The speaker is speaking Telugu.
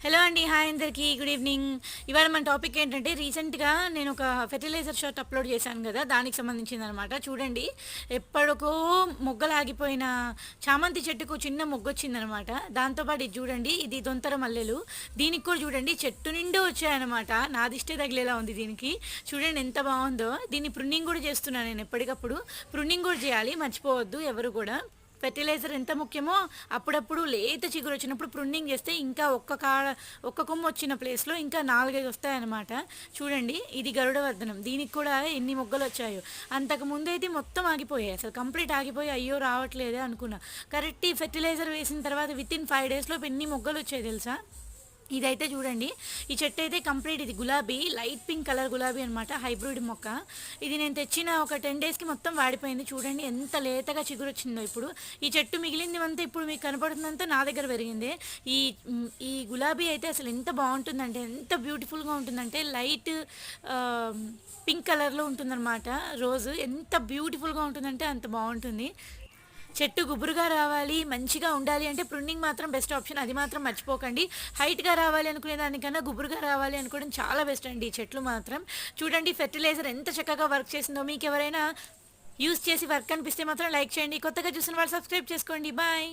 హలో అండి. హాయ్ అందరికీ. Good evening. ఇవాళ మన టాపిక్ ఏంటంటే రీసెంట్‌గా నేను ఒక ఫెర్టిలైజర్ షాట్ అప్‌లోడ్ చేశాను గదా! దానికి సంబంధించిందనమాట. చూడండి, ఎప్పటికో మొగ్గలాగిపోయిన చామంతి చెట్టుకు చిన్న మొగ్గొచ్చిందనమాట. దాంతో పాటు ఇది చూడండి, ఇది దొంతర మల్లెలు. దీనికి కూడా చూడండి చెట్టు నిండా వచ్చాయనమాట. నా దిష్టే తగిలేలా ఉంది దీనికి. చూడండి ఎంత బావుందో. దీన్ని ప్రూనింగ్ కూడా చేస్తున్నా నేను ఎప్పటికప్పుడు. ప్రూనింగ్ కూడా చేయాలి, మర్చిపోవద్దు ఎవరు కూడా. ఫెర్టిలైజర్ ఎంత ముఖ్యమో అప్పుడప్పుడు లేత చిగురు వచ్చినప్పుడు ప్రూనింగ్ చేస్తే ఇంకా ఒక్క కొమ్మ వచ్చిన ప్లేస్లో ఇంకా 4, 5 వస్తాయన్నమాట. చూడండి, ఇది గరుడవర్ధనం. దీనికి కూడా ఎన్ని మొగ్గలు వచ్చాయో. అంతకు ముందైతే మొత్తం ఆగిపోయాయి, అసలు కంప్లీట్ ఆగిపోయి అయ్యో రావట్లేదే అనుకున్నా. కరెక్ట్ ఈ ఫెర్టిలైజర్ వేసిన తర్వాత వితిన్ 5 డేస్లో ఎన్ని మొగ్గలు వచ్చాయి తెలుసా. ఇదైతే చూడండి, ఈ చెట్టు అయితే కంప్లీట్, ఇది గులాబీ, లైట్ పింక్ కలర్ గులాబీ అనమాట, హైబ్రిడ్ మొక్క. ఇది నేను తెచ్చిన ఒక 10 డేస్కి మొత్తం వాడిపోయింది. చూడండి ఎంత లేతగా చిగురు వచ్చిందో. ఇప్పుడు ఈ చెట్టు మిగిలింది అంతా ఇప్పుడు మీకు కనపడుతుందంతా నా దగ్గర పెరిగింది. ఈ ఈ గులాబీ అయితే అసలు ఎంత బాగుంటుందంటే, ఎంత బ్యూటిఫుల్గా ఉంటుందంటే, లైట్ పింక్ కలర్లో ఉంటుందన్నమాట. రోజు ఎంత బ్యూటిఫుల్గా ఉంటుందంటే అంత బాగుంటుంది. చెట్టు గుబురుగా రావాలి, మంచిగా ఉండాలి అంటే ప్రూనింగ్ మాత్రం బెస్ట్ ఆప్షన్. అది మాత్రం మర్చిపోకండి. హైట్‌గా రావాలి అనుకునే దానికన్నా గుబురుగా రావాలి అనుకోవడం చాలా బెస్ట్ అండి ఈ చెట్లు మాత్రం. చూడండి ఫెర్టిలైజర్ ఎంత చక్కగా వర్క్ చేసిందో. మీకెవరైనా యూజ్ చేసి వర్క్ అనిపిస్తే మాత్రం లైక్ చేయండి. కొత్తగా చూసిన వాళ్ళు సబ్స్క్రైబ్ చేసుకోండి. బాయ్.